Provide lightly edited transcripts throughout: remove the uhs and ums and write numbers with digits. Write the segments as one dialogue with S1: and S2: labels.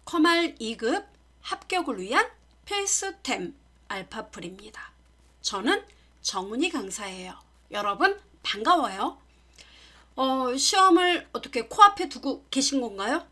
S1: 커말 2급 합격을 위한 필수템 알파풀입니다. 저는 정은희 강사예요. 여러분 반가워요. 시험을 어떻게 코앞에 두고 계신 건가요?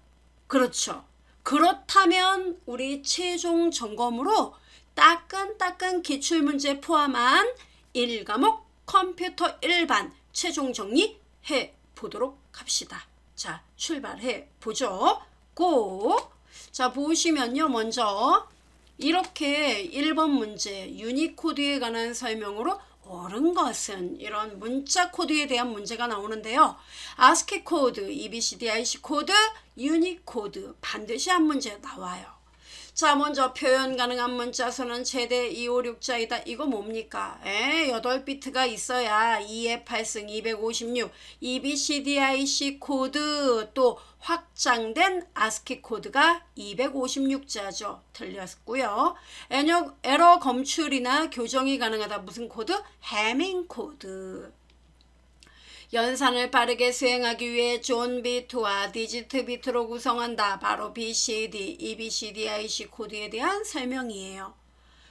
S1: 그렇죠. 그렇다면 우리 최종 점검으로 따끈따끈 기출문제 포함한 1과목 컴퓨터 1반 최종 정리해 보도록 합시다. 자, 출발해 보죠. 고! 자, 보시면요. 먼저 이렇게 1번 문제 유니코드에 관한 설명으로 옳은 것은 이런 문자 코드에 대한 문제가 나오는데요. ASCII 코드, EBCDIC 코드, 유니코드 반드시 한 문제 나와요. 자, 먼저 표현 가능한 문자 수는 최대 256자이다. 이거 뭡니까? 8비트가 있어야 2의 8승 256, EBCDIC 코드 또 확장된 ASCII 코드가 256자죠. 틀렸고요. 에러 검출이나 교정이 가능하다. 무슨 코드? 해밍 코드. 연산을 빠르게 수행하기 위해 존 비트와 디지트 비트로 구성한다. 바로 BCD, EBCDIC 코드에 대한 설명이에요.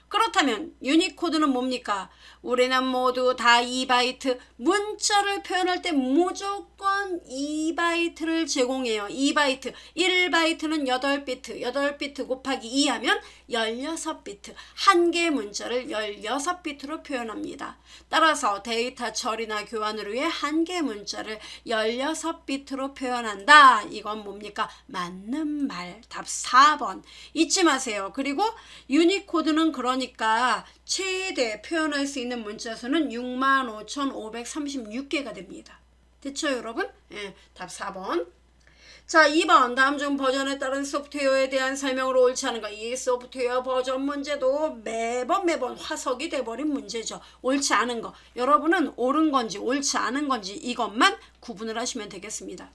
S1: 그렇다면 유니코드는 뭡니까? 우리는 모두 다 2바이트, 문자를 표현할 때 무조건 2바이트를 제공해요. 2바이트, 1바이트는 8비트, 8비트 곱하기 2 하면 16비트, 한 개의 문자를 16비트로 표현합니다. 따라서 데이터 처리나 교환을 위해 한 개의 문자를 16비트로 표현한다. 이건 뭡니까? 맞는 말. 답 4번. 잊지 마세요. 그리고 유니코드는 그러니까 최대 표현할 수 있는 문자 수는 65,536개가 됩니다. 됐죠, 여러분? 답 4번. 자, 2번 다음 중 버전에 따른 소프트웨어에 대한 설명으로 옳지 않은 거. 이 소프트웨어 버전 문제도 매번 화석이 돼버린 문제죠. 옳지 않은 거. 여러분은 옳은 건지 옳지 않은 건지 이것만 구분을 하시면 되겠습니다.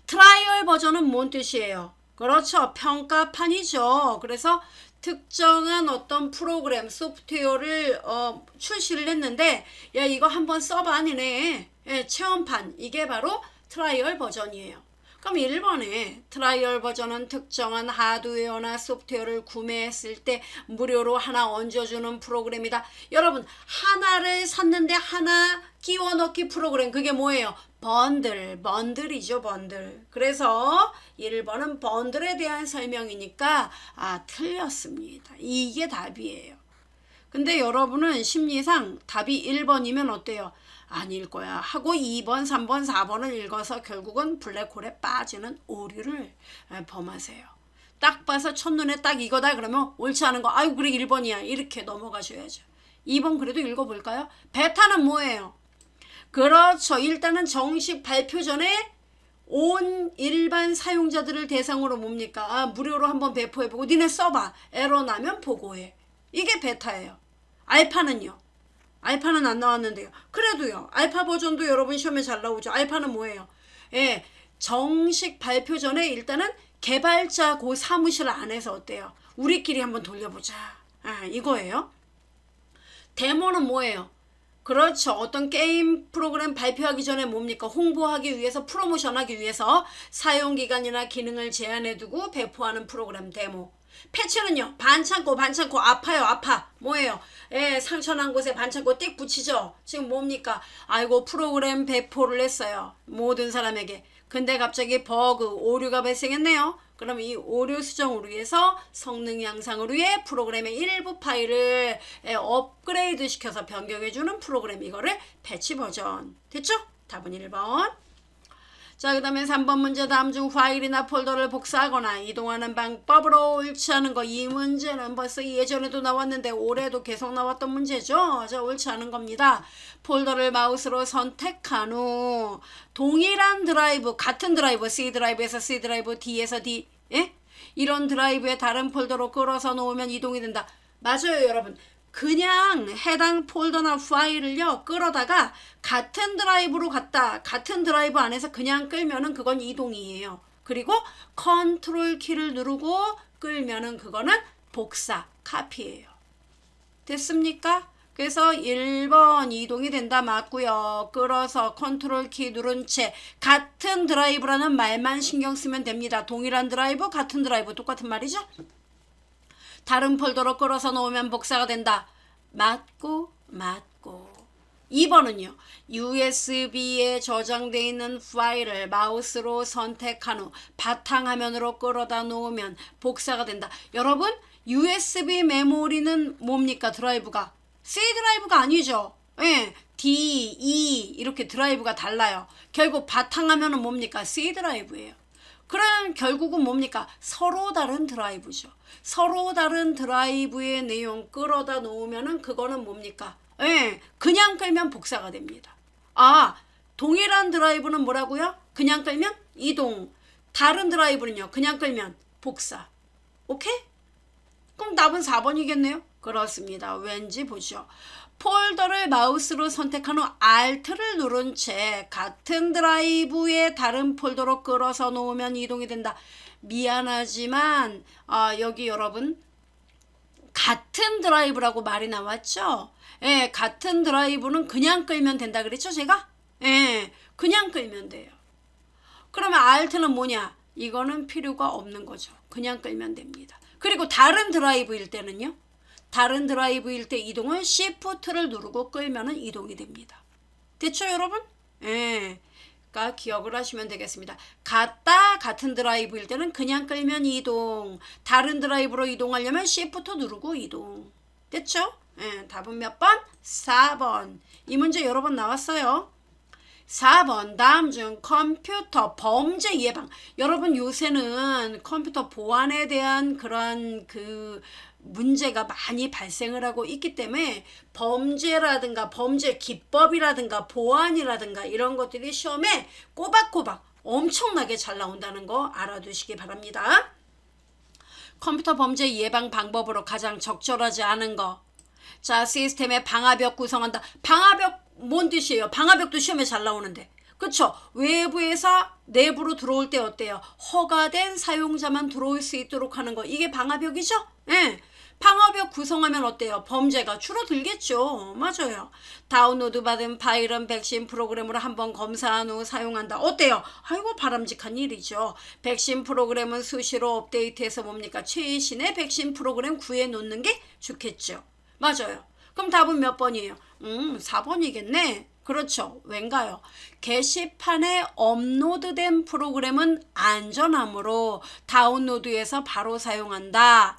S1: 트라이얼 버전은 뭔 뜻이에요? 그렇죠. 평가판이죠. 그래서 특정한 어떤 프로그램, 소프트웨어를 출시를 했는데 야 이거 한번 써봐 니네. 체험판. 이게 바로 트라이얼 버전이에요. 그럼 1번에 트라이얼 버전은 특정한 하드웨어나 소프트웨어를 구매했을 때 무료로 하나 얹어주는 프로그램이다. 여러분 하나를 샀는데 하나 끼워 넣기 프로그램 그게 뭐예요? 번들이죠, 번들. 그래서 1번은 번들에 대한 설명이니까 틀렸습니다. 이게 답이에요. 근데 여러분은 심리상 답이 1번이면 어때요? 아닐 거야 하고 2번, 3번, 4번을 읽어서 결국은 블랙홀에 빠지는 오류를 범하세요. 딱 봐서 첫눈에 딱 이거다 그러면 옳지 않은 거 아유 그래 1번이야 이렇게 넘어가셔야죠. 2번 그래도 읽어볼까요? 베타는 뭐예요? 그렇죠. 일단은 정식 발표 전에 온 일반 사용자들을 대상으로 뭡니까? 무료로 한번 배포해보고 니네 써봐. 에러 나면 보고해. 이게 베타예요. 알파는요? 알파는 안 나왔는데요. 그래도요. 알파 버전도 여러분 시험에 잘 나오죠. 알파는 뭐예요? 정식 발표 전에 일단은 개발자 그 사무실 안에서 어때요? 우리끼리 한번 돌려보자. 이거예요. 데모는 뭐예요? 그렇죠. 어떤 게임 프로그램 발표하기 전에 뭡니까? 홍보하기 위해서 프로모션하기 위해서 사용기간이나 기능을 제한해두고 배포하는 프로그램 데모. 패치는요. 반창고 아파. 뭐예요? 상처난 곳에 반창고 띡 붙이죠. 지금 뭡니까? 아이고 프로그램 배포를 했어요. 모든 사람에게. 근데 갑자기 버그, 오류가 발생했네요. 그럼 이 오류 수정을 위해서 성능 향상을 위해 프로그램의 일부 파일을 업그레이드 시켜서 변경해주는 프로그램 이거를 패치 버전. 됐죠? 답은 1번. 자, 그 다음에 3번 문제 다음 중 파일이나 폴더를 복사하거나 이동하는 방법으로 옳지 않은 거. 이 문제는 벌써 예전에도 나왔는데 올해도 계속 나왔던 문제죠. 자, 옳지 않은 겁니다. 폴더를 마우스로 선택한 후 동일한 드라이브, 같은 드라이브, C 드라이브에서 C 드라이브, D에서 D 이런 드라이브에 다른 폴더로 끌어서 놓으면 이동이 된다. 맞아요, 여러분. 그냥 해당 폴더나 파일을요 끌어다가 같은 드라이브로 갔다 같은 드라이브 안에서 그냥 끌면은 그건 이동이에요. 그리고 컨트롤 키를 누르고 끌면은 그거는 복사 카피예요. 됐습니까? 그래서 1번 이동이 된다 맞고요. 끌어서 컨트롤 키 누른 채 같은 드라이브라는 말만 신경 쓰면 됩니다. 동일한 드라이브, 같은 드라이브 똑같은 말이죠. 다른 폴더로 끌어서 놓으면 복사가 된다. 맞고 맞고. 2번은요. USB에 저장되어 있는 파일을 마우스로 선택한 후 바탕화면으로 끌어다 놓으면 복사가 된다. 여러분 USB 메모리는 뭡니까? 드라이브가 C 드라이브가 아니죠. 예, D, E 이렇게 드라이브가 달라요. 결국 바탕화면은 뭡니까? C 드라이브예요. 그럼 결국은 뭡니까? 서로 다른 드라이브죠. 서로 다른 드라이브의 내용 끌어다 놓으면은 그거는 뭡니까? 예, 그냥 끌면 복사가 됩니다. 아, 동일한 드라이브는 뭐라고요? 그냥 끌면 이동. 다른 드라이브는요? 그냥 끌면 복사. 오케이? 그럼 답은 4번이겠네요. 그렇습니다. 왠지 보죠. 폴더를 마우스로 선택한 후 Alt를 누른 채 같은 드라이브의 다른 폴더로 끌어서 놓으면 이동이 된다. 미안하지만 여기 여러분 같은 드라이브라고 말이 나왔죠? 예, 같은 드라이브는 그냥 끌면 된다 그랬죠 제가? 예, 그냥 끌면 돼요. 그러면 Alt는 뭐냐? 이거는 필요가 없는 거죠. 그냥 끌면 됩니다. 그리고 다른 드라이브일 때는요. 다른 드라이브일 때 이동은 Shift를 누르고 끌면은 이동이 됩니다. 됐죠 여러분? 예. 그러니까 기억을 하시면 되겠습니다. 같은 드라이브일 때는 그냥 끌면 이동. 다른 드라이브로 이동하려면 Shift 누르고 이동. 됐죠? 예, 답은 몇 번? 4번. 이 문제 여러 번 나왔어요. 4번 다음 중 컴퓨터 범죄 예방. 여러분 요새는 컴퓨터 보안에 대한 그런 문제가 많이 발생을 하고 있기 때문에 범죄라든가 범죄 기법이라든가 보안이라든가 이런 것들이 시험에 꼬박꼬박 엄청나게 잘 나온다는 거 알아두시기 바랍니다. 컴퓨터 범죄 예방 방법으로 가장 적절하지 않은 거. 자, 시스템의 방화벽 구성한다. 방화벽 뭔 뜻이에요? 방화벽도 시험에 잘 나오는데. 그쵸? 외부에서 내부로 들어올 때 어때요? 허가된 사용자만 들어올 수 있도록 하는 거. 이게 방화벽이죠? 예. 방화벽 구성하면 어때요? 범죄가 줄어들겠죠. 맞아요. 다운로드 받은 파일은 백신 프로그램으로 한번 검사한 후 사용한다. 어때요? 아이고 바람직한 일이죠. 백신 프로그램은 수시로 업데이트해서 뭡니까? 최신의 백신 프로그램 구해 놓는 게 좋겠죠. 맞아요. 그럼 답은 몇 번이에요? 4번이겠네. 그렇죠. 왠가요? 게시판에 업로드된 프로그램은 안전하므로 다운로드해서 바로 사용한다.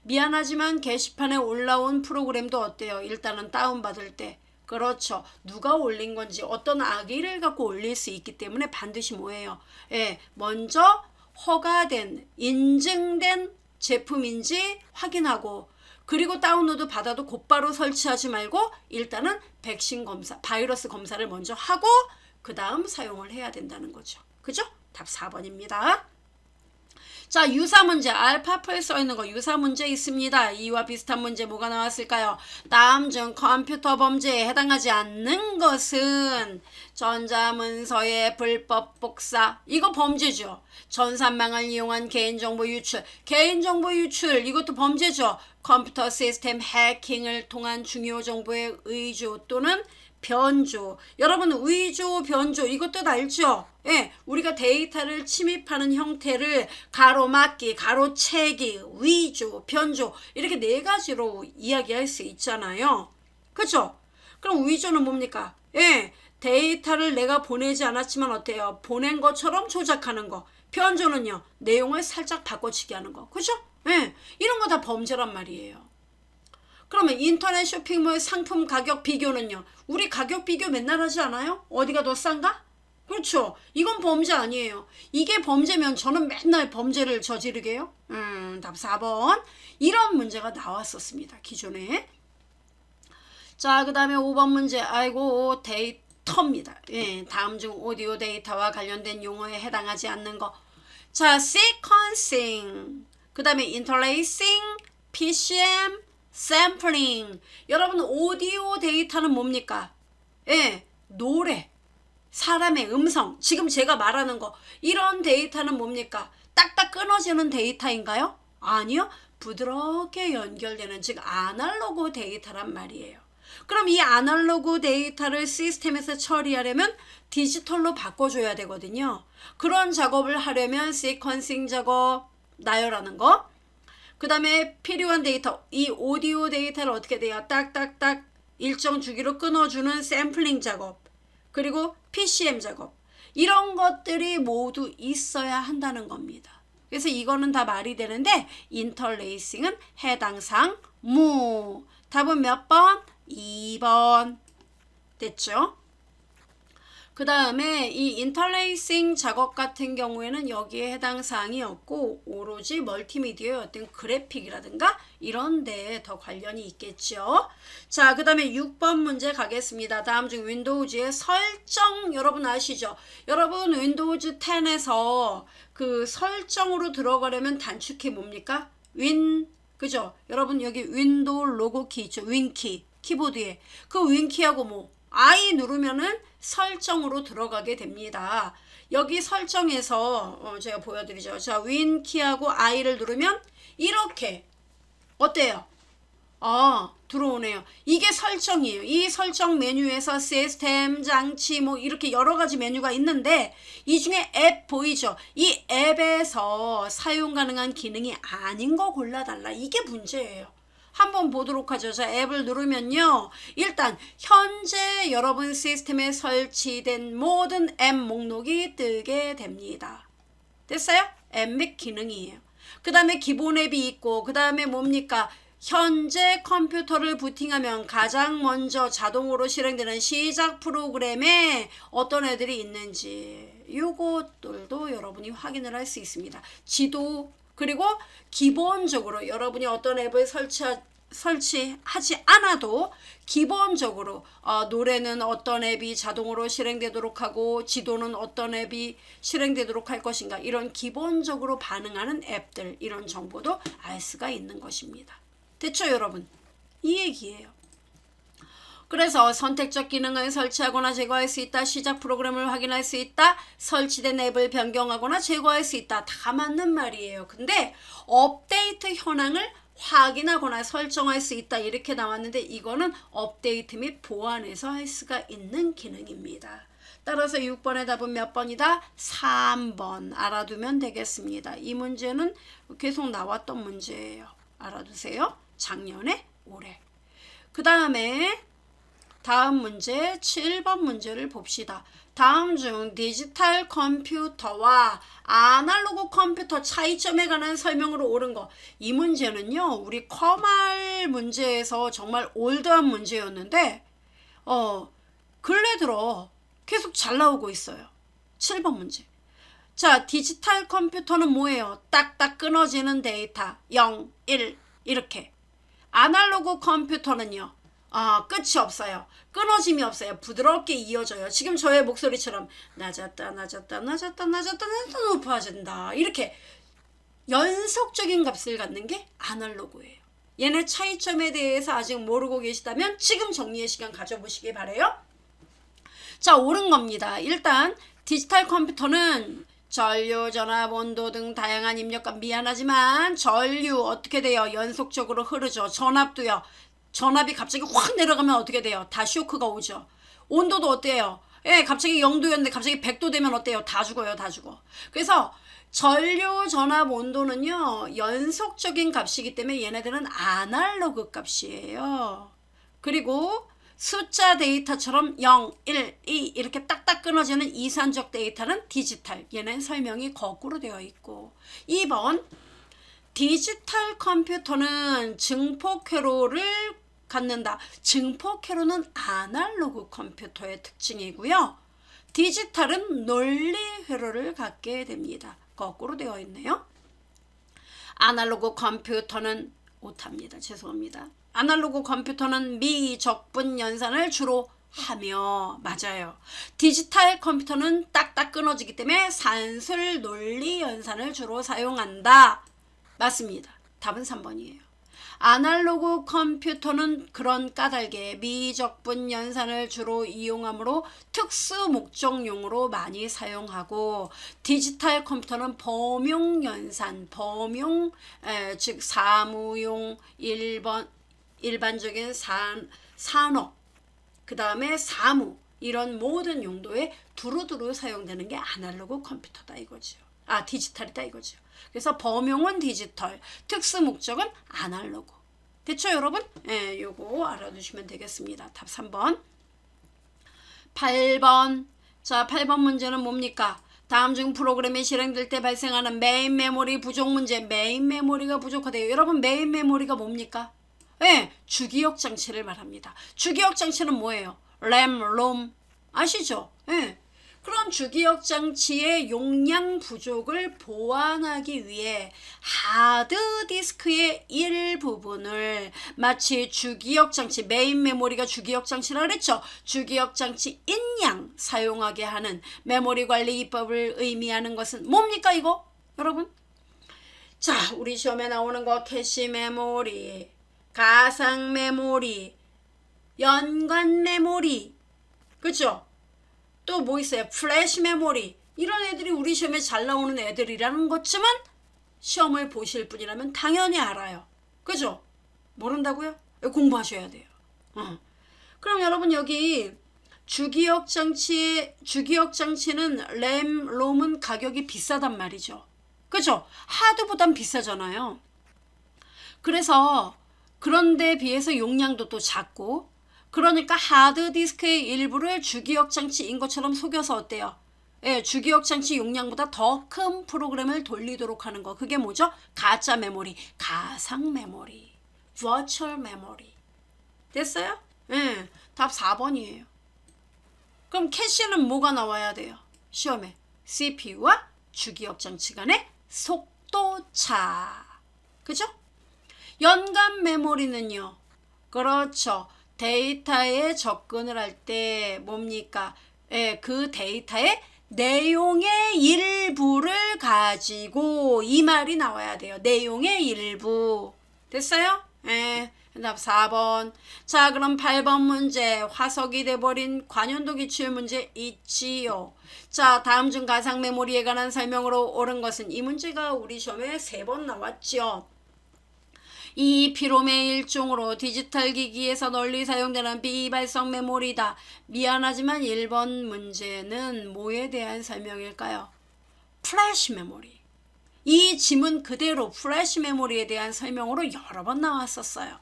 S1: 미안하지만 게시판에 올라온 프로그램도 어때요? 일단은 다운받을 때. 그렇죠. 누가 올린 건지 어떤 악의를 갖고 올릴 수 있기 때문에 반드시 뭐예요? 예, 먼저 허가된, 인증된 제품인지 확인하고 그리고 다운로드 받아도 곧바로 설치하지 말고 일단은 백신 검사, 바이러스 검사를 먼저 하고 그 다음 사용을 해야 된다는 거죠. 그죠? 답 4번입니다. 자, 유사 문제, 알파풀에 써있는 거 유사 문제 있습니다. 이와 비슷한 문제 뭐가 나왔을까요? 다음 중 컴퓨터 범죄에 해당하지 않는 것은 전자문서의 불법 복사. 이거 범죄죠. 전산망을 이용한 개인정보 유출. 개인정보 유출 이것도 범죄죠. 컴퓨터 시스템 해킹을 통한 중요 정보의 의조 또는 변조. 여러분 의조, 변조 이것도 알죠? 예, 우리가 데이터를 침입하는 형태를 가로막기, 가로채기, 위조, 변조 이렇게 네 가지로 이야기할 수 있잖아요. 그렇죠? 그럼 위조는 뭡니까? 예, 데이터를 내가 보내지 않았지만 어때요? 보낸 것처럼 조작하는 거. 변조는요, 내용을 살짝 바꿔치기 하는 거. 그렇죠? 예, 이런 거 다 범죄란 말이에요. 그러면 인터넷 쇼핑몰 상품 가격 비교는요. 우리 가격 비교 맨날 하지 않아요? 어디가 더 싼가? 그렇죠. 이건 범죄 아니에요. 이게 범죄면 저는 맨날 범죄를 저지르게요. 답 4번. 이런 문제가 나왔었습니다. 기존에. 자, 그 다음에 5번 문제. 아이고 데이터입니다. 예, 다음 중 오디오 데이터와 관련된 용어에 해당하지 않는 거. 자, sequencing. 그 다음에 interlacing, PCM, 샘플링. 여러분 오디오 데이터는 뭡니까? 예, 노래, 사람의 음성, 지금 제가 말하는 거 이런 데이터는 뭡니까? 딱딱 끊어지는 데이터인가요? 아니요. 부드럽게 연결되는 즉 아날로그 데이터란 말이에요. 그럼 이 아날로그 데이터를 시스템에서 처리하려면 디지털로 바꿔줘야 되거든요. 그런 작업을 하려면 시퀀싱 작업, 나열하는 거. 그 다음에 필요한 데이터, 이 오디오 데이터를 어떻게 돼요? 딱딱딱 일정 주기로 끊어주는 샘플링 작업, 그리고 PCM 작업, 이런 것들이 모두 있어야 한다는 겁니다. 그래서 이거는 다 말이 되는데 인터레이싱은 해당 사항 무. 답은 몇 번? 2번. 됐죠? 그 다음에 이 인터레이싱 작업 같은 경우에는 여기에 해당 사항이 없고 오로지 멀티미디어의 어떤 그래픽이라든가 이런 데에 더 관련이 있겠죠. 자, 그 다음에 6번 문제 가겠습니다. 다음 중 윈도우즈의 설정 여러분 아시죠? 여러분 윈도우즈 10에서 그 설정으로 들어가려면 단축키 뭡니까? 그죠? 여러분 여기 윈도우 로고 키 있죠? 윈키 키보드에 그 윈키하고 뭐 I 누르면은 설정으로 들어가게 됩니다. 여기 설정에서 제가 보여드리죠. 자, 윈키하고 I를 누르면 이렇게 어때요? 들어오네요. 이게 설정이에요. 이 설정 메뉴에서 시스템, 장치 뭐 이렇게 여러 가지 메뉴가 있는데 이 중에 앱 보이죠? 이 앱에서 사용 가능한 기능이 아닌 거 골라달라. 이게 문제예요. 한번 보도록 하죠. 자, 앱을 누르면요. 일단 현재 여러분 시스템에 설치된 모든 앱 목록이 뜨게 됩니다. 됐어요? 앱 및 기능이에요. 그 다음에 기본 앱이 있고 그 다음에 뭡니까? 현재 컴퓨터를 부팅하면 가장 먼저 자동으로 실행되는 시작 프로그램에 어떤 애들이 있는지 요것들도 여러분이 확인을 할 수 있습니다. 지도 그리고 기본적으로 여러분이 어떤 앱을 설치하지 않아도 기본적으로 노래는 어떤 앱이 자동으로 실행되도록 하고 지도는 어떤 앱이 실행되도록 할 것인가 이런 기본적으로 반응하는 앱들 이런 정보도 알 수가 있는 것입니다. 됐죠 여러분? 이 얘기예요. 그래서 선택적 기능을 설치하거나 제거할 수 있다. 시작 프로그램을 확인할 수 있다. 설치된 앱을 변경하거나 제거할 수 있다. 다 맞는 말이에요. 근데 업데이트 현황을 확인하거나 설정할 수 있다. 이렇게 나왔는데 이거는 업데이트 및 보완해서 할 수가 있는 기능입니다. 따라서 6번의 답은 몇 번이다? 3번 알아두면 되겠습니다. 이 문제는 계속 나왔던 문제예요. 알아두세요. 작년에 올해. 그 다음에 다음 문제 7번 문제를 봅시다. 다음 중 디지털 컴퓨터와 아날로그 컴퓨터 차이점에 관한 설명으로 옳은 거. 이 문제는요. 우리 커말 문제에서 정말 올드한 문제였는데 근래 들어 계속 잘 나오고 있어요. 7번 문제. 자, 디지털 컴퓨터는 뭐예요? 딱딱 끊어지는 데이터 0, 1 이렇게. 아날로그 컴퓨터는요. 끝이 없어요. 끊어짐이 없어요. 부드럽게 이어져요. 지금 저의 목소리처럼 낮았다 높아진다. 이렇게 연속적인 값을 갖는 게 아날로그예요. 얘네 차이점에 대해서 아직 모르고 계시다면 지금 정리의 시간 가져보시기 바래요. 자, 옳은 겁니다. 일단 디지털 컴퓨터는 전류, 전압, 온도 등 다양한 입력값 미안하지만 전류 어떻게 돼요? 연속적으로 흐르죠. 전압도요. 전압이 갑자기 확 내려가면 어떻게 돼요? 다 쇼크가 오죠. 온도도 어때요? 갑자기 0도였는데 갑자기 100도 되면 어때요? 다 죽어요. 다 죽어. 그래서 전류, 전압, 온도는요. 연속적인 값이기 때문에 얘네들은 아날로그 값이에요. 그리고 숫자 데이터처럼 0, 1, 2 이렇게 딱딱 끊어지는 이산적 데이터는 디지털. 얘는 설명이 거꾸로 되어 있고 2번 디지털 컴퓨터는 증폭 회로를 갖는다. 증폭 회로는 아날로그 컴퓨터의 특징이고요. 디지털은 논리 회로를 갖게 됩니다. 거꾸로 되어 있네요. 아날로그 컴퓨터는 오타입니다. 죄송합니다. 아날로그 컴퓨터는 미적분 연산을 주로 하며 맞아요. 디지털 컴퓨터는 딱딱 끊어지기 때문에 산술 논리 연산을 주로 사용한다. 맞습니다. 답은 3번이에요. 아날로그 컴퓨터는 그런 까닭에 미적분 연산을 주로 이용하므로 특수 목적용으로 많이 사용하고 디지털 컴퓨터는 범용 연산, 즉 사무용 1번 일반적인 산업, 그 다음에 사무, 이런 모든 용도에 두루두루 사용되는 게 아날로그 컴퓨터다 이거죠. 디지털이다 이거죠. 그래서 범용은 디지털, 특수 목적은 아날로그. 됐죠 여러분? 예, 요거 알아두시면 되겠습니다. 답 3번. 8번. 자, 8번 문제는 뭡니까? 다음 중 프로그램이 실행될 때 발생하는 메인 메모리 부족 문제. 메인 메모리가 부족하대요. 여러분 메인 메모리가 뭡니까? 예, 주기억 장치를 말합니다. 주기억 장치는 뭐예요? 램, 롬 아시죠? 예. 그런 주기억 장치의 용량 부족을 보완하기 위해 하드디스크의 일부분을 마치 주기억 장치, 메인 메모리가 주기억 장치라 그랬죠? 주기억 장치 인양 사용하게 하는 메모리 관리 기법을 의미하는 것은 뭡니까 이거? 여러분? 자, 우리 시험에 나오는 거 캐시 메모리, 가상 메모리, 연관 메모리, 그죠? 또 뭐 있어요? 플래시 메모리. 이런 애들이 우리 시험에 잘 나오는 애들이라는 것쯤은 시험을 보실 분이라면 당연히 알아요. 그죠? 모른다고요? 공부하셔야 돼요. 그럼 여러분 여기 주기억 장치는 램, 롬은 가격이 비싸단 말이죠. 그죠? 하드보단 비싸잖아요. 그래서 그런데 비해서 용량도 또 작고, 그러니까 하드디스크의 일부를 주기억 장치인 것처럼 속여서 어때요? 예, 주기억 장치 용량보다 더 큰 프로그램을 돌리도록 하는 거. 그게 뭐죠? 가짜 메모리, 가상 메모리, 버추얼 메모리. 됐어요? 예, 답 4번이에요. 그럼 캐시는 뭐가 나와야 돼요? 시험에 CPU와 주기억 장치 간의 속도차. 그죠? 연관 메모리는요. 그렇죠. 데이터에 접근을 할 때 뭡니까? 예, 그 데이터의 내용의 일부를 가지고 이 말이 나와야 돼요. 내용의 일부. 됐어요? 예. 답 4번. 자, 그럼 8번 문제. 화석이 돼버린 관연도 기출 문제 있지요. 자, 다음 중 가상 메모리에 관한 설명으로 옳은 것은, 이 문제가 우리 시험에 3번 나왔죠. 이 피롬의 일종으로 디지털 기기에서 널리 사용되는 비발성 메모리다. 미안하지만 1번 문제는 뭐에 대한 설명일까요? 플래시 메모리. 이 지문 그대로 플래시 메모리에 대한 설명으로 여러 번 나왔었어요.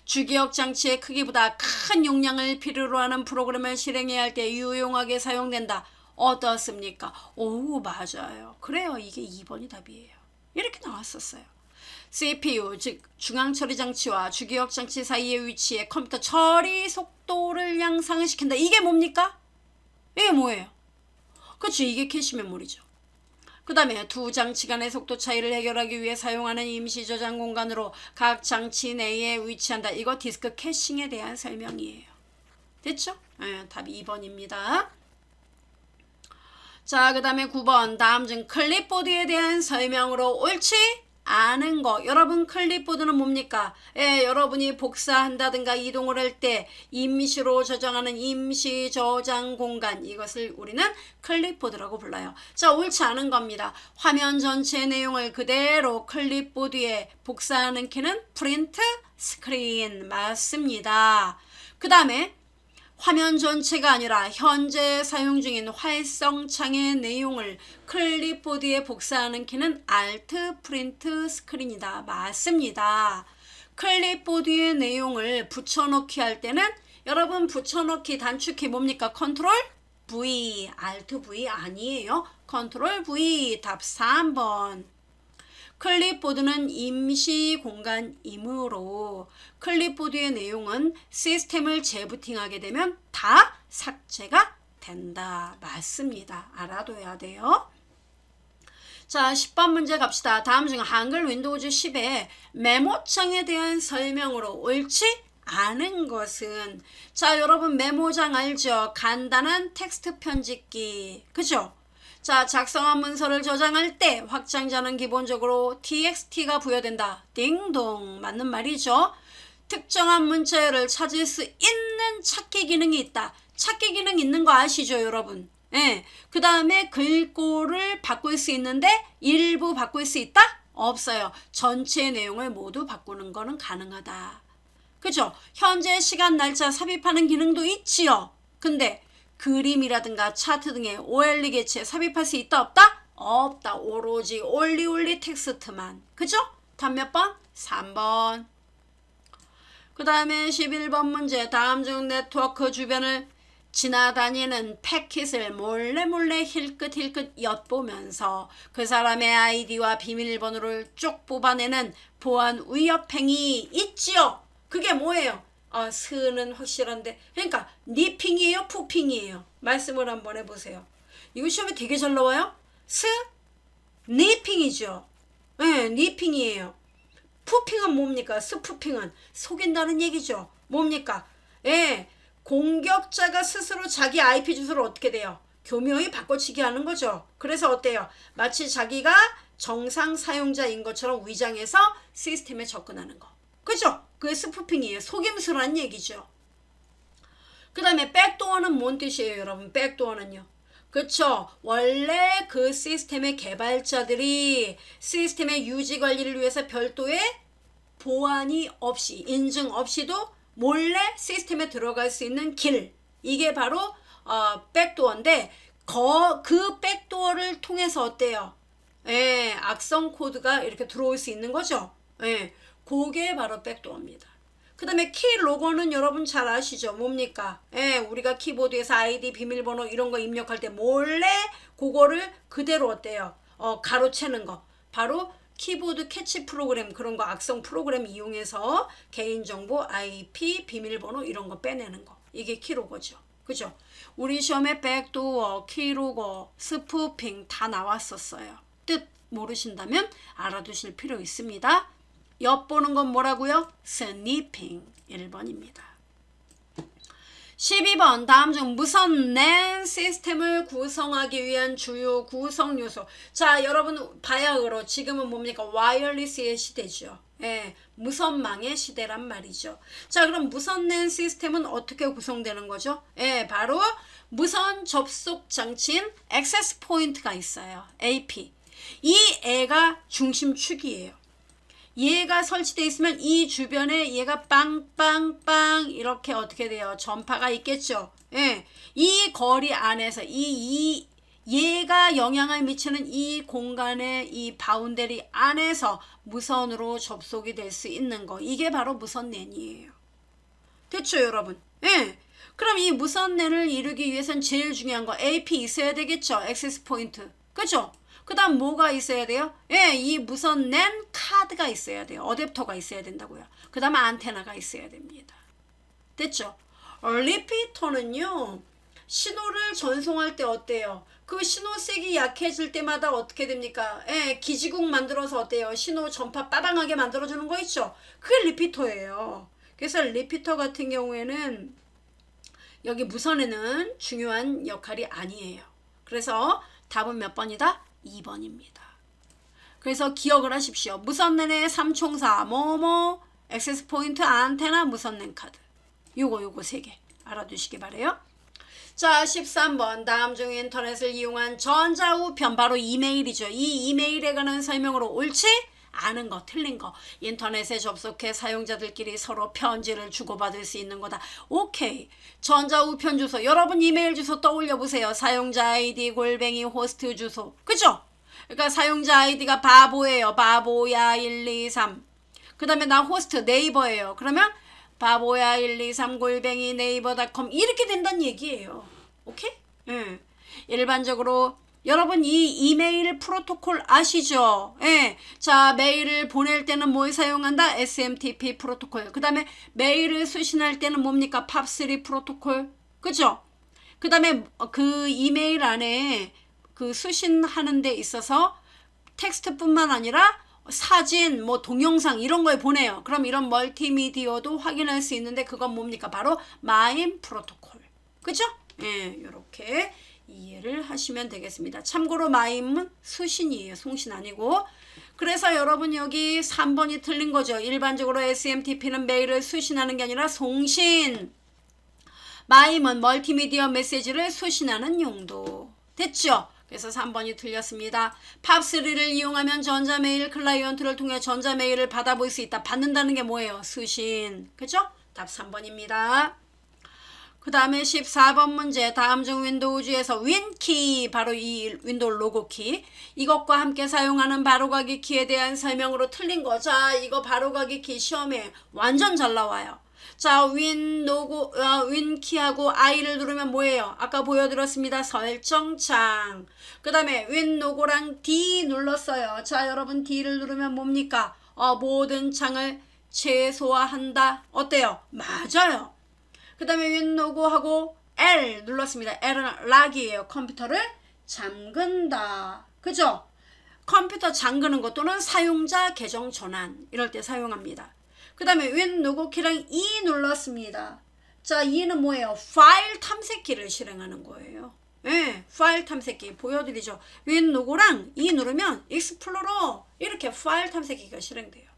S1: 주기억 장치의 크기보다 큰 용량을 필요로 하는 프로그램을 실행해야 할 때 유용하게 사용된다. 어떻습니까? 오, 맞아요. 그래요. 이게 2번이 답이에요. 이렇게 나왔었어요. CPU, 즉 중앙처리 장치와 주기억 장치 사이의 위치에 컴퓨터 처리 속도를 양상을 시킨다. 이게 뭡니까? 이게 뭐예요? 그렇죠. 이게 캐시 메모리죠. 그 다음에 두 장치 간의 속도 차이를 해결하기 위해 사용하는 임시 저장 공간으로 각 장치 내에 위치한다. 이거 디스크 캐싱에 대한 설명이에요. 됐죠? 답이 2번입니다. 자, 그 다음에 9번. 다음 중 클립보드에 대한 설명으로 옳지 않은 거. 여러분 클립보드는 뭡니까? 여러분이 복사한다든가 이동을 할 때 임시로 저장하는 임시 저장 공간, 이것을 우리는 클립보드라고 불러요. 자, 옳지 않은 겁니다. 화면 전체 내용을 그대로 클립보드에 복사하는 키는 프린트 스크린. 맞습니다. 그 다음에 화면 전체가 아니라 현재 사용 중인 활성창의 내용을 클립보드에 복사하는 키는 Alt 프린트 스크린이다. 맞습니다. 클립보드의 내용을 붙여넣기 할 때는 여러분 붙여넣기 단축키 뭡니까? 컨트롤 V, Alt V 아니에요. 컨트롤 V. 답 3번. 클립보드는 임시 공간이므로 클립보드의 내용은 시스템을 재부팅하게 되면 다 삭제가 된다. 맞습니다. 알아둬야 돼요. 자, 10번 문제 갑시다. 다음 중 한글 윈도우즈 10의 메모창에 대한 설명으로 옳지 않은 것은, 자, 여러분 메모장 알죠? 간단한 텍스트 편집기. 그죠? 자, 작성한 문서를 저장할 때 확장자는 기본적으로 txt가 부여된다. 띵동. 맞는 말이죠. 특정한 문자열을 찾을 수 있는 찾기 기능이 있다. 찾기 기능 있는 거 아시죠, 여러분? 그 다음에 글꼴을 바꿀 수 있는데 일부 바꿀 수 있다? 없어요. 전체 내용을 모두 바꾸는 거는 가능하다. 그죠? 현재 시간 날짜 삽입하는 기능도 있지요. 근데 그림이라든가 차트 등의 OLE 개체에 삽입할 수 있다 없다? 없다. 오로지 올리 텍스트만. 그죠? 답 몇 번? 3번. 그 다음에 11번 문제. 다음 중 네트워크 주변을 지나다니는 패킷을 몰래 힐끗 엿보면서 그 사람의 아이디와 비밀번호를 쭉 뽑아내는 보안 위협행위 있지요. 그게 뭐예요? 스는 확실한데, 그러니까 니핑이에요, 푸핑이에요? 말씀을 한번 해보세요. 이거 시험에 되게 잘 나와요. 스, 니핑이죠. 네, 니핑이에요. 푸핑은 뭡니까? 스푸핑은 속인다는 얘기죠. 뭡니까? 예, 공격자가 스스로 자기 IP 주소를 어떻게 돼요? 교묘히 바꿔치기 하는 거죠. 그래서 어때요? 마치 자기가 정상 사용자인 것처럼 위장해서 시스템에 접근하는 거. 그죠? 그게 스푸핑이에요. 속임수란 얘기죠. 그 다음에 백도어는 뭔 뜻이에요, 여러분? 백도어는요. 그쵸? 원래 그 시스템의 개발자들이 시스템의 유지 관리를 위해서 별도의 보안이 없이, 인증 없이도 몰래 시스템에 들어갈 수 있는 길. 이게 바로 백도어인데 그 백도어를 통해서 어때요? 예, 악성 코드가 이렇게 들어올 수 있는 거죠. 예, 그게 바로 백도어입니다. 그 다음에 키 로고는 여러분 잘 아시죠? 뭡니까? 예, 우리가 키보드에서 아이디, 비밀번호 이런 거 입력할 때 몰래 그거를 그대로 어때요? 가로채는 거. 바로 키보드 캐치 프로그램, 그런 거 악성 프로그램 이용해서 개인정보, IP, 비밀번호 이런 거 빼내는 거. 이게 키로고죠. 그죠? 우리 시험에 백도어, 키로고, 스푸핑 다 나왔었어요. 뜻 모르신다면 알아두실 필요 있습니다. 엿보는 건 뭐라고요? 스니핑. 1번입니다. 12번. 다음 중 무선 랜 시스템을 구성하기 위한 주요 구성 요소. 자, 여러분 바야흐로 지금은 뭡니까? 와이어리스의 시대죠. 예, 무선망의 시대란 말이죠. 자, 그럼 무선 랜 시스템은 어떻게 구성되는 거죠? 예, 바로 무선 접속 장치인 액세스 포인트가 있어요. AP. 이 애가 중심축이에요. 얘가 설치되어 있으면 이 주변에 얘가 빵빵빵 이렇게 어떻게 돼요? 전파가 있겠죠. 예. 이 거리 안에서 얘가 영향을 미치는 이 공간의 이 바운더리 안에서 무선으로 접속이 될 수 있는 거. 이게 바로 무선 랜이에요. 됐죠, 여러분? 예. 그럼 이 무선 랜을 이루기 위해서는 제일 중요한 거 AP 있어야 되겠죠. 액세스 포인트. 그죠? 그 다음 뭐가 있어야 돼요? 예, 이 무선 랜 카드가 있어야 돼요. 어댑터가 있어야 된다고요. 그 다음에 안테나가 있어야 됩니다. 됐죠? 리피터는요, 신호를 전송할 때 어때요? 그 신호색이 약해질 때마다 어떻게 됩니까? 예, 기지국 만들어서 어때요? 신호 전파 빠방하게 만들어주는 거 있죠? 그게 리피터예요. 그래서 리피터 같은 경우에는 여기 무선에는 중요한 역할이 아니에요. 그래서 답은 몇 번이다? 2번입니다. 그래서 기억을 하십시오. 무선랜의 3총사 뭐뭐 액세스 포인트 안테나 무선랜 카드 요거 3개 알아두시기 바래요. 자, 13번. 다음 중 인터넷을 이용한 전자우편 바로 이메일이죠. 이 이메일에 관한 설명으로 옳지? 아는 거, 틀린 거. 인터넷에 접속해 사용자들끼리 서로 편지를 주고받을 수 있는 거다. 오케이. 전자우편 주소. 여러분 이메일 주소 떠올려 보세요. 사용자 아이디 @ 호스트 주소. 그죠? 그러니까 사용자 아이디가 바보예요. 바보야 123. 그 다음에 나 호스트 네이버예요. 그러면 바보야 123 @ 네이버.com 이렇게 된다는 얘기예요. 오케이? 예. 일반적으로 여러분 이 이메일 프로토콜 아시죠? 예. 자, 메일을 보낼 때는 뭘 사용한다? SMTP 프로토콜. 그 다음에 메일을 수신할 때는 뭡니까? 팝3 프로토콜. 그죠? 그 다음에 그 이메일 안에 그 수신하는 데 있어서 텍스트뿐만 아니라 사진, 뭐 동영상 이런 걸 보내요. 그럼 이런 멀티미디어도 확인할 수 있는데 그건 뭡니까? 바로 마임 프로토콜. 그죠? 예, 요렇게 이해를 하시면 되겠습니다. 참고로 마임은 수신이에요. 송신 아니고. 그래서 여러분 여기 3번이 틀린 거죠. 일반적으로 SMTP는 메일을 수신하는 게 아니라 송신. 마임은 멀티미디어 메시지를 수신하는 용도. 됐죠? 그래서 3번이 틀렸습니다. 팝3를 이용하면 전자메일 클라이언트를 통해 전자메일을 받아볼 수 있다. 받는다는 게 뭐예요? 수신. 그죠? 답 3번입니다. 그 다음에 14번 문제. 다음 중 윈도우즈에서 윈키, 바로 이 윈도우 로고 키, 이것과 함께 사용하는 바로가기 키에 대한 설명으로 틀린 거. 자, 이거 바로가기 키 시험에 완전 잘 나와요. 자, 윈키하고 I를 누르면 뭐예요? 아까 보여드렸습니다. 설정창. 그 다음에 윈로고랑 D 눌렀어요. 자, 여러분 D를 누르면 뭡니까? 모든 창을 최소화한다. 어때요? 맞아요. 그 다음에 윈로고하고 L 눌렀습니다. L은 락이에요. 컴퓨터를 잠근다. 그죠? 컴퓨터 잠그는 것 또는 사용자 계정 전환 이럴 때 사용합니다. 그 다음에 윈로고키랑 E 눌렀습니다. 자, E는 뭐예요? 파일 탐색기를 실행하는 거예요. 네, 파일 탐색기 보여드리죠. 윈로고랑 E 누르면 익스플로러 이렇게 파일 탐색기가 실행돼요.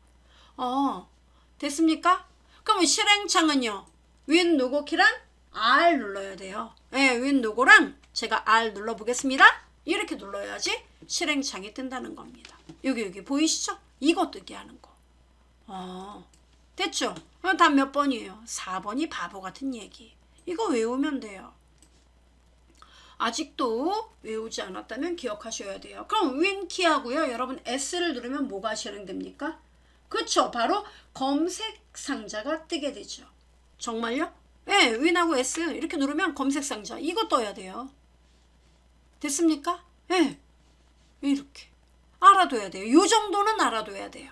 S1: 됐습니까? 그럼 실행창은요? 윈로고키랑 R 눌러야 돼요. 네, 윈로고랑 제가 R 눌러보겠습니다. 이렇게 눌러야지 실행창이 뜬다는 겁니다. 여기 보이시죠? 이거 뜨게 하는 거. 됐죠? 답 몇 번이에요? 4번이 바보 같은 얘기. 이거 외우면 돼요. 아직도 외우지 않았다면 기억하셔야 돼요. 그럼 윈키하고요. 여러분 S를 누르면 뭐가 실행됩니까? 그쵸? 바로 검색 상자가 뜨게 되죠. 정말요? 네, 윈하고 S 이렇게 누르면 검색 상자 이거 떠야 돼요. 됐습니까? 네, 이렇게 알아둬야 돼요. 이 정도는 알아둬야 돼요.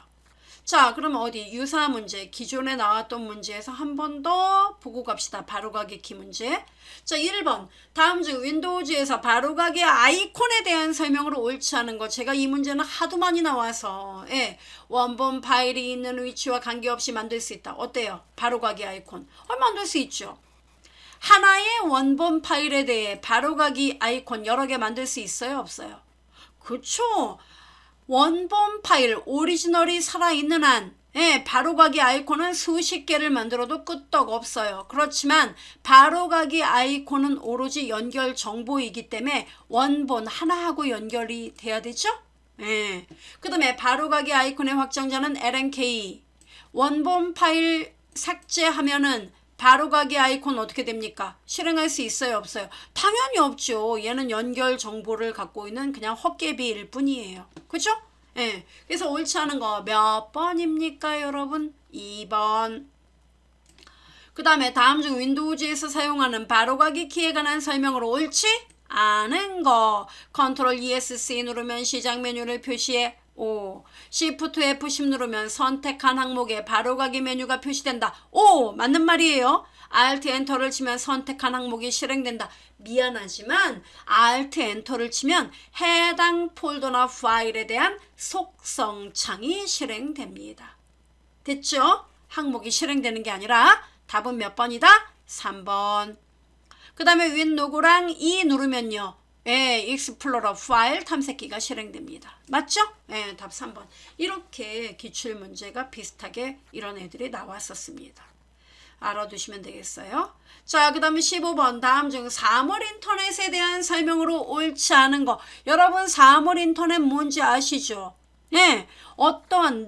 S1: 자, 그러면 어디 유사 문제, 기존에 나왔던 문제에서 한 번 더 보고 갑시다. 바로가기 키 문제. 자, 1번. 다음 중 윈도우즈에서 바로가기 아이콘에 대한 설명으로 옳지 않은 거. 제가 이 문제는 하도 많이 나와서 원본 파일이 있는 위치와 관계없이 만들 수 있다. 어때요? 바로가기 아이콘. 만들 수 있죠. 하나의 원본 파일에 대해 바로가기 아이콘 여러 개 만들 수 있어요? 없어요? 그쵸? 원본 파일 오리지널이 살아있는 한 바로가기 아이콘은 수십 개를 만들어도 끄떡 없어요. 그렇지만 바로가기 아이콘은 오로지 연결 정보이기 때문에 원본 하나하고 연결이 돼야 되죠? 그 다음에 바로가기 아이콘의 확정자는 LNK. 원본 파일 삭제하면은 바로가기 아이콘 어떻게 됩니까? 실행할 수 있어요? 없어요? 당연히 없죠. 얘는 연결 정보를 갖고 있는 그냥 헛개비일 뿐이에요. 그죠? 그래서 옳지 않은 거 몇 번입니까, 여러분? 2번. 그 다음에 다음 중 윈도우즈에서 사용하는 바로가기 키에 관한 설명으로 옳지 않은 거. 컨트롤 ESC 누르면 시작 메뉴를 표시해. O. Shift F10 누르면 선택한 항목에 바로가기 메뉴가 표시된다. O. 맞는 말이에요. Alt Enter를 치면 선택한 항목이 실행된다. 미안하지만 Alt Enter를 치면 해당 폴더나 파일에 대한 속성 창이 실행됩니다. 됐죠? 항목이 실행되는 게 아니라 답은 몇 번이다? 3번. 그 다음에 윈로고랑 E 누르면요. 익스플로러 파일 탐색기가 실행됩니다. 맞죠? 답 3번. 이렇게 기출문제가 비슷하게 이런 애들이 나왔었습니다. 알아두시면 되겠어요. 자, 그 다음에 15번. 다음 중 사물 인터넷에 대한 설명으로 옳지 않은 거. 여러분 사물 인터넷 뭔지 아시죠? 어떤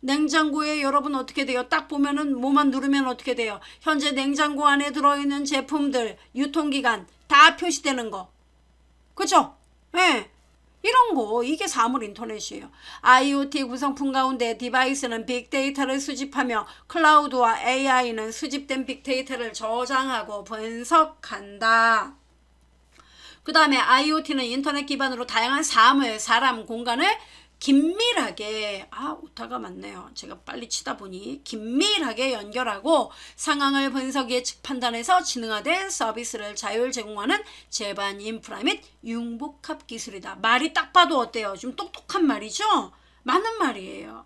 S1: 냉장고에 여러분 어떻게 돼요? 딱 보면은 뭐만 누르면 어떻게 돼요? 현재 냉장고 안에 들어있는 제품들, 유통기간 다 표시되는 거. 그죠? 이런 거 이게 사물 인터넷이에요. IoT 구성품 가운데 디바이스는 빅데이터를 수집하며 클라우드와 AI는 수집된 빅데이터를 저장하고 분석한다. 그 다음에 IoT는 인터넷 기반으로 다양한 사물, 사람, 공간을 긴밀하게 오타가 많네요. 제가 빨리 치다 보니 긴밀하게 연결하고 상황을 분석 예측 판단해서 지능화된 서비스를 자율 제공하는 제반 인프라 및 융복합 기술이다. 말이 딱 봐도 어때요? 좀 똑똑한 말이죠? 맞는 말이에요.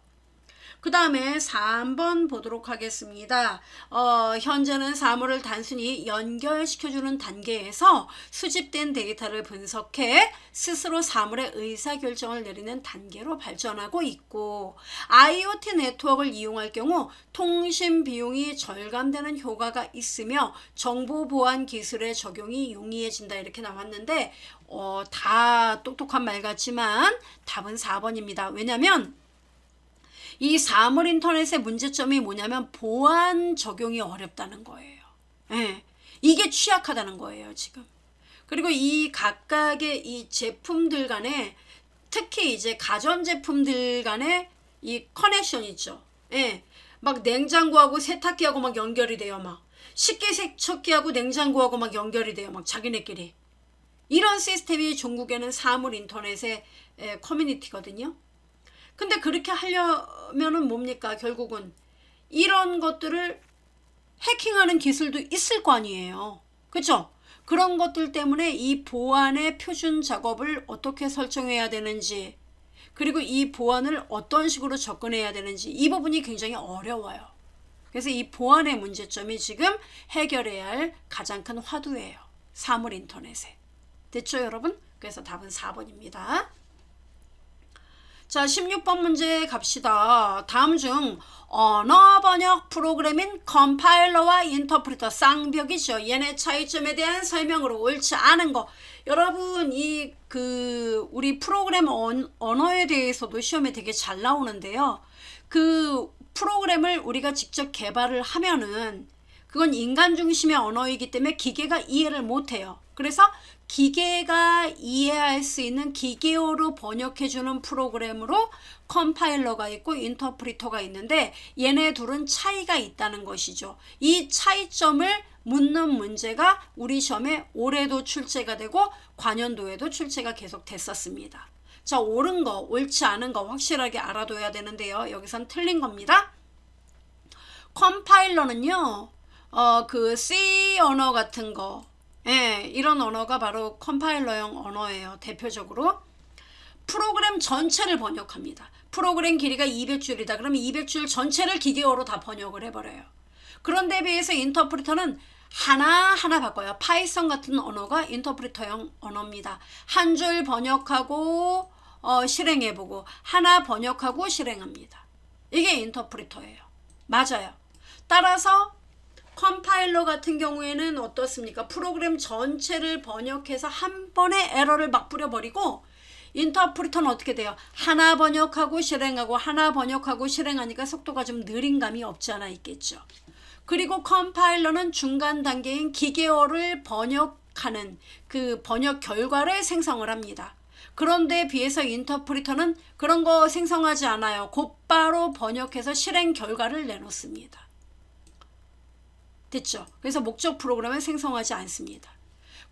S1: 그 다음에 3번 보도록 하겠습니다. 현재는 사물을 단순히 연결시켜주는 단계에서 수집된 데이터를 분석해 스스로 사물의 의사결정을 내리는 단계로 발전하고 있고, IoT 네트워크를 이용할 경우 통신 비용이 절감되는 효과가 있으며 정보 보안 기술의 적용이 용이해진다. 이렇게 나왔는데 다 똑똑한 말 같지만 답은 4번입니다. 왜냐면 이 사물 인터넷의 문제점이 뭐냐면 보안 적용이 어렵다는 거예요. 예, 이게 취약하다는 거예요, 지금. 그리고 이 각각의 이 제품들 간에, 특히 이제 가전제품들 간에 이 커넥션 있죠. 예, 막 냉장고하고 세탁기하고 막 연결이 돼요. 막 식기세척기하고 냉장고하고 막 연결이 돼요. 막 자기네끼리. 이런 시스템이 중국에는 사물 인터넷의 커뮤니티거든요. 근데 그렇게 하려면은 뭡니까? 결국은 이런 것들을 해킹하는 기술도 있을 거 아니에요. 그렇죠? 그런 것들 때문에 이 보안의 표준 작업을 어떻게 설정해야 되는지, 그리고 이 보안을 어떤 식으로 접근해야 되는지, 이 부분이 굉장히 어려워요. 그래서 이 보안의 문제점이 지금 해결해야 할 가장 큰 화두예요. 사물 인터넷에. 됐죠, 여러분? 그래서 답은 4번입니다. 자, 16번 문제 갑시다. 다음 중 언어 번역 프로그램인 컴파일러와 인터프리터, 쌍벽이죠. 얘네 차이점에 대한 설명으로 옳지 않은 거. 여러분 우리 프로그램 언어에 대해서도 시험에 되게 잘 나오는데요. 그 프로그램을 우리가 직접 개발을 하면은 그건 인간 중심의 언어이기 때문에 기계가 이해를 못해요. 그래서 기계가 이해할 수 있는 기계어로 번역해주는 프로그램으로 컴파일러가 있고 인터프리터가 있는데, 얘네 둘은 차이가 있다는 것이죠. 이 차이점을 묻는 문제가 우리 시험에 올해도 출제가 되고 관연도에도 출제가 계속 됐었습니다. 자, 옳은 거, 옳지 않은 거 확실하게 알아둬야 되는데요. 여기선 틀린 겁니다. 컴파일러는요, 그 C 언어 같은 거, 예, 이런 언어가 바로 컴파일러형 언어예요. 대표적으로 프로그램 전체를 번역합니다. 프로그램 길이가 200줄이다. 그러면 200줄 전체를 기계어로 다 번역을 해버려요. 그런데 비해서 인터프리터는 하나하나 바꿔요. 파이썬 같은 언어가 인터프리터형 언어입니다. 한 줄 번역하고 실행해보고 하나 번역하고 실행합니다. 이게 인터프리터예요. 맞아요. 따라서 컴파일러 같은 경우에는 어떻습니까? 프로그램 전체를 번역해서 한 번에 에러를 막 뿌려버리고, 인터프리터는 어떻게 돼요? 하나 번역하고 실행하고 하나 번역하고 실행하니까 속도가 좀 느린 감이 없지 않아 있겠죠. 그리고 컴파일러는 중간 단계인 기계어를 번역하는 그 번역 결과를 생성을 합니다. 그런데 비해서 인터프리터는 그런 거 생성하지 않아요. 곧바로 번역해서 실행 결과를 내놓습니다. 됐죠? 그래서 목적 프로그램을 생성하지 않습니다.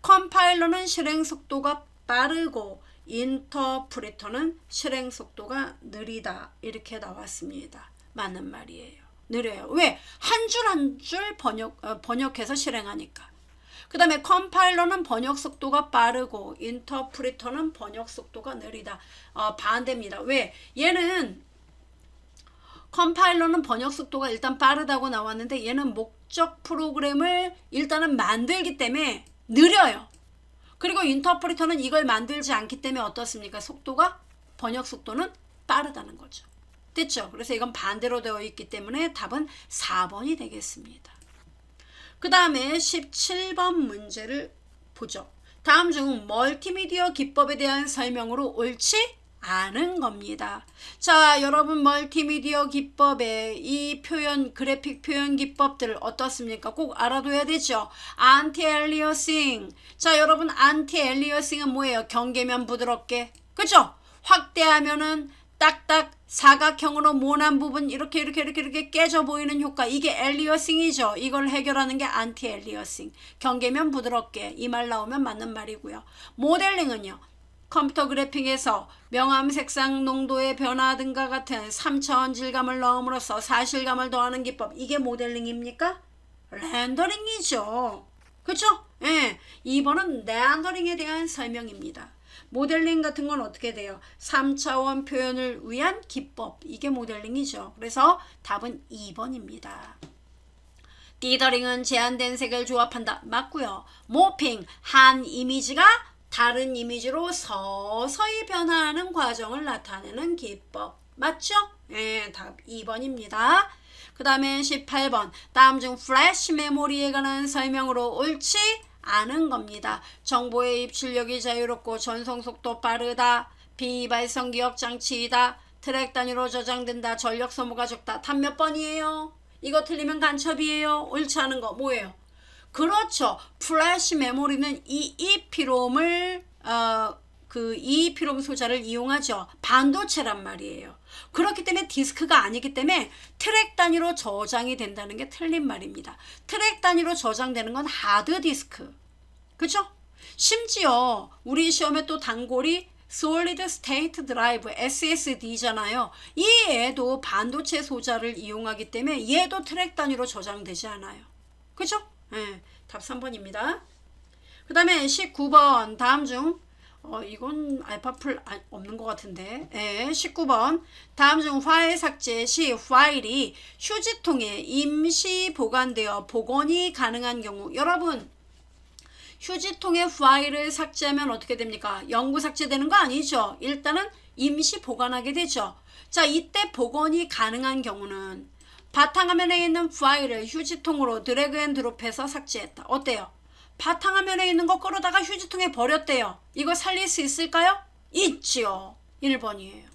S1: 컴파일러는 실행 속도가 빠르고 인터프리터는 실행 속도가 느리다. 이렇게 나왔습니다. 맞는 말이에요. 느려요. 왜? 한 줄 한 줄 번역해서 실행하니까. 그 다음에 컴파일러는 번역 속도가 빠르고 인터프리터는 번역 속도가 느리다. 반대입니다. 왜? 얘는 컴파일러는 번역 속도가 일단 빠르다고 나왔는데, 얘는 목적 프로그램을 일단은 만들기 때문에 느려요. 그리고 인터프리터는 이걸 만들지 않기 때문에 어떻습니까? 번역 속도는 빠르다는 거죠. 됐죠? 그래서 이건 반대로 되어 있기 때문에 답은 4번이 되겠습니다. 그 다음에 17번 문제를 보죠. 다음 중 멀티미디어 기법에 대한 설명으로 옳지 않은 겁니다. 자, 여러분 멀티미디어 기법의 이 표현, 그래픽 표현 기법들 어떻습니까? 꼭 알아둬야 되죠. 안티엘리어싱. 자, 여러분 안티엘리어싱은 뭐예요? 경계면 부드럽게. 그죠? 확대하면은 딱딱 사각형으로 모난 부분 이렇게 깨져 보이는 효과. 이게 엘리어싱이죠. 이걸 해결하는 게 안티엘리어싱. 경계면 부드럽게. 이 말 나오면 맞는 말이고요. 모델링은요. 컴퓨터 그래픽에서 명암 색상 농도의 변화 등과 같은 3차원 질감을 넣음으로써 사실감을 더하는 기법. 이게 모델링입니까? 렌더링이죠. 그렇죠? 예. 2번은 렌더링에 대한 설명입니다. 모델링 같은 건 어떻게 돼요? 3차원 표현을 위한 기법. 이게 모델링이죠. 그래서 답은 2번입니다. 디더링은 제한된 색을 조합한다. 맞고요. 모핑, 한 이미지가 다른 이미지로 서서히 변화하는 과정을 나타내는 기법. 맞죠? 네, 답 2번입니다. 그 다음에 18번. 다음 중 플래시 메모리에 관한 설명으로 옳지 않은 겁니다. 정보의 입출력이 자유롭고 전송속도 빠르다. 비발성 기억 장치이다. 트랙 단위로 저장된다. 전력 소모가 적다. 답 몇 번이에요? 이거 틀리면 간첩이에요. 옳지 않은 거 뭐예요? 그렇죠. 플래시 메모리는 이 EEPROM을 그 EEPROM 소자를 이용하죠. 반도체란 말이에요. 그렇기 때문에 디스크가 아니기 때문에 트랙 단위로 저장이 된다는 게 틀린 말입니다. 트랙 단위로 저장되는 건 하드디스크. 그죠? 심지어 우리 시험에 또 단골이 Solid State Drive SSD잖아요. 이 얘도 반도체 소자를 이용하기 때문에 얘도 트랙 단위로 저장되지 않아요. 그죠? 네, 답 3번입니다. 그 다음에 19번 다음 중 이건 알파풀 없는 것 같은데 19번 다음 중 파일 삭제 시 파일이 휴지통에 임시 보관되어 복원이 가능한 경우 여러분 휴지통에 파일을 삭제하면 어떻게 됩니까? 영구 삭제되는 거 아니죠? 일단은 임시 보관하게 되죠. 자, 이때 복원이 가능한 경우는 바탕화면에 있는 파일을 휴지통으로 드래그 앤 드롭해서 삭제했다. 어때요? 바탕화면에 있는 거 끌어다가 휴지통에 버렸대요. 이거 살릴 수 있을까요? 있지요. 1번이에요.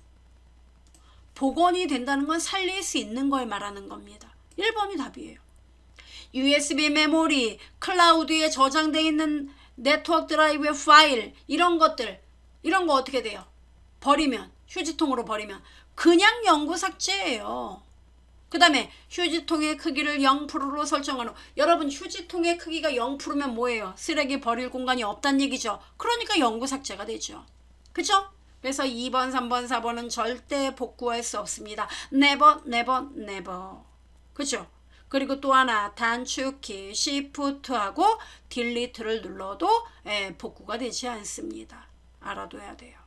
S1: 복원이 된다는 건 살릴 수 있는 걸 말하는 겁니다. 1번이 답이에요. USB 메모리, 클라우드에 저장되어 있는 네트워크 드라이브의 파일 이런 것들 이런 거 어떻게 돼요? 버리면 휴지통으로 버리면 그냥 영구 삭제예요. 그 다음에 휴지통의 크기를 0%로 설정한 후 여러분 휴지통의 크기가 0%면 뭐예요? 쓰레기 버릴 공간이 없다는 얘기죠. 그러니까 영구 삭제가 되죠. 그쵸? 그래서 2번, 3번, 4번은 절대 복구할 수 없습니다. never, never, never. 그죠? 그리고 또 하나 단축키 Shift하고 딜리트를 눌러도 복구가 되지 않습니다. 알아둬야 돼요.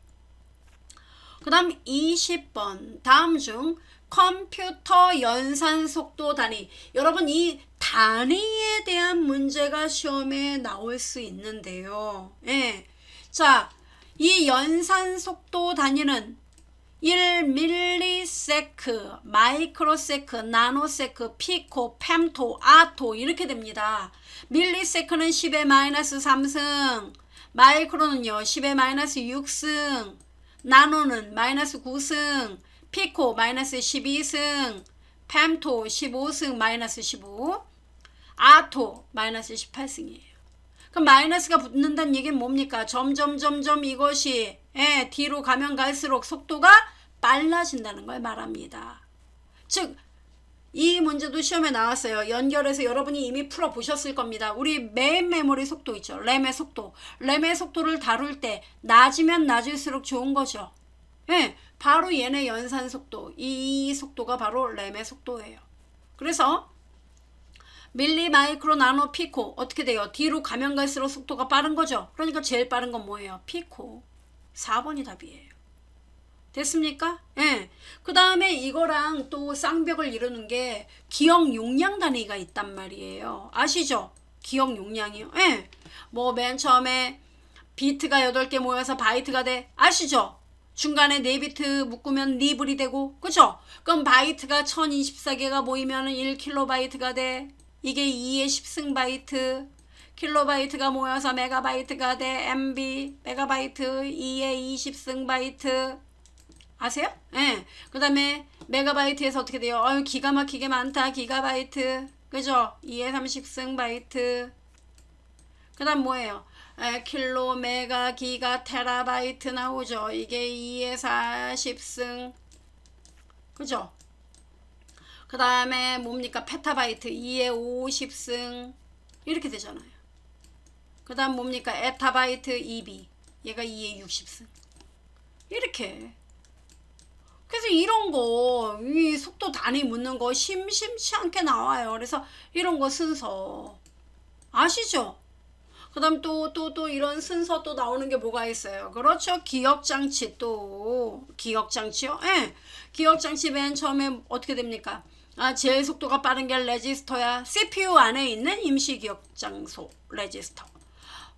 S1: 그 다음 20번 다음 중 컴퓨터 연산 속도 단위 여러분 이 단위에 대한 문제가 시험에 나올 수 있는데요. 자, 이 연산 속도 단위는 1밀리세크, 마이크로세크, 나노세크, 피코, fem토, 아토 이렇게 됩니다. 밀리세크는 10의 마이너스 3승, 마이크로는요 10의 마이너스 6승, 나노는 마이너스 9승, 피코 마이너스 12승, fem토 15승 마이너스 15, 아토 마이너스 18승이에요. 그럼 마이너스가 붙는다는 얘기는 뭡니까? 점점 이것이 뒤로 가면 갈수록 속도가 빨라진다는 걸 말합니다. 즉 이 문제도 시험에 나왔어요. 연결해서 여러분이 이미 풀어보셨을 겁니다. 우리 메인 메모리 속도 있죠. 램의 속도. 램의 속도를 다룰 때 낮으면 낮을수록 좋은 거죠. 바로 얘네 연산 속도. 이 속도가 바로 램의 속도예요. 그래서 밀리, 마이크로, 나노, 피코 어떻게 돼요? 뒤로 가면 갈수록 속도가 빠른 거죠. 그러니까 제일 빠른 건 뭐예요? 피코. 4번이 답이에요. 됐습니까? 그 다음에 이거랑 또 쌍벽을 이루는 게 기억 용량 단위가 있단 말이에요. 아시죠? 기억 용량이요. 뭐 맨 처음에 비트가 8개 모여서 바이트가 돼. 아시죠? 중간에 4비트 묶으면 리블이 되고 그죠? 그럼 바이트가 1024개가 모이면 1킬로바이트가 돼. 이게 2의 10승 바이트. 킬로바이트가 모여서 메가바이트가 돼. MB 메가바이트 2의 20승 바이트. 아세요? 그 다음에 메가바이트에서 어떻게 돼요? 기가 막히게 많다. 기가바이트. 그죠? 2의 30승 바이트. 그 다음 뭐예요? 킬로, 메가, 기가, 테라바이트 나오죠. 이게 2의 40승. 그죠? 그 다음에 뭡니까? 페타바이트 2의 50승. 이렇게 되잖아요. 그 다음 뭡니까? 에타바이트 2B. 얘가 2의 60승. 이렇게. 그래서 이런 거, 이 속도 단위 묻는 거 심심치 않게 나와요. 그래서 이런 거 순서. 아시죠? 그 다음 또 이런 순서 또 나오는 게 뭐가 있어요? 그렇죠. 기억장치 또. 기억장치요? 예. 기억장치 맨 처음에 어떻게 됩니까? 제일 속도가 빠른 게 레지스터야. CPU 안에 있는 임시 기억장소. 레지스터.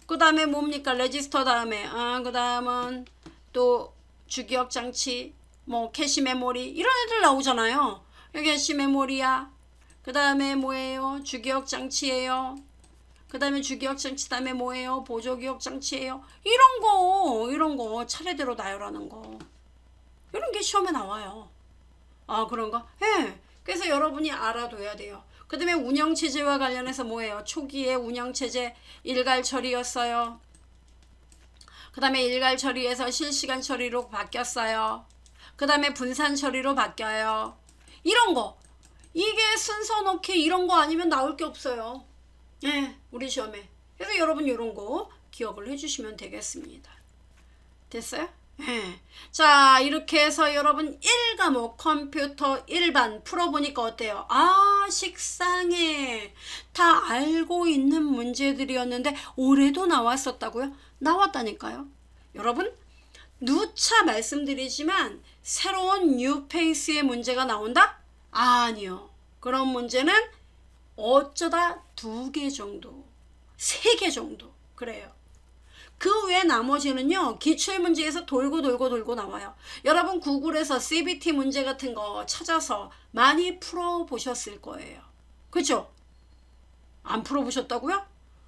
S1: 그 다음에 뭡니까? 레지스터 다음에. 그 다음은 또 주기억장치. 뭐 캐시 메모리. 이런 애들 나오잖아요. 여기 캐시 메모리야. 그 다음에 뭐예요? 주기억장치예요. 그 다음에 주기억장치 다음에 뭐예요? 보조기억장치예요. 이런 거 차례대로 나열하는 거. 이런 게 시험에 나와요. 그런가? 예. 그래서 여러분이 알아둬야 돼요. 그 다음에 운영체제와 관련해서 뭐예요? 초기에 운영체제 일괄 처리였어요. 그 다음에 일괄 처리에서 실시간 처리로 바뀌었어요. 그 다음에 분산 처리로 바뀌어요. 이런 거. 이게 순서 넣기 이런 거 아니면 나올 게 없어요. 네, 우리 시험에. 그래서 여러분 이런 거 기억을 해주시면 되겠습니다. 됐어요? 네. 자, 이렇게 해서 여러분 1과목 컴퓨터 일반 풀어보니까 어때요? 식상해. 다 알고 있는 문제들이었는데 올해도 나왔었다고요? 나왔다니까요. 여러분 누차 말씀드리지만 새로운 뉴페이스의 문제가 나온다? 아니요. 그런 문제는 어쩌다 2개 정도, 3개 정도 그래요. 그 외 나머지는요. 기출문제에서 돌고 나와요. 여러분 구글에서 CBT 문제 같은 거 찾아서 많이 풀어보셨을 거예요. 그죠? 안 풀어보셨다고요?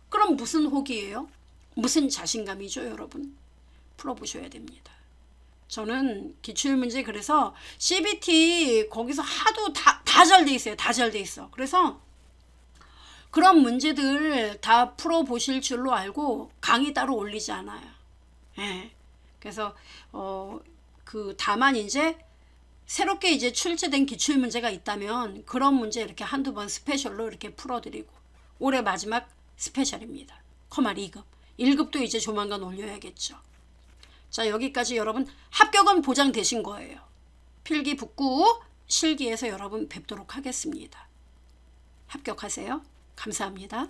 S1: 그럼 무슨 호기예요? 무슨 자신감이죠 여러분? 풀어보셔야 됩니다. 저는 기출문제 그래서 CBT 거기서 하도 다 잘 돼 있어요. 다 잘 돼 있어. 그래서 그런 문제들 다 풀어보실 줄로 알고 강의 따로 올리지 않아요. 예. 그래서 다만 이제 새롭게 이제 출제된 기출문제가 있다면 그런 문제 이렇게 한두 번 스페셜로 이렇게 풀어드리고 올해 마지막 스페셜입니다. 커마 2급. 1급도 이제 조만간 올려야겠죠. 자, 여기까지 여러분 합격은 보장되신 거예요. 필기 붙고 실기에서 여러분 뵙도록 하겠습니다. 합격하세요. 감사합니다.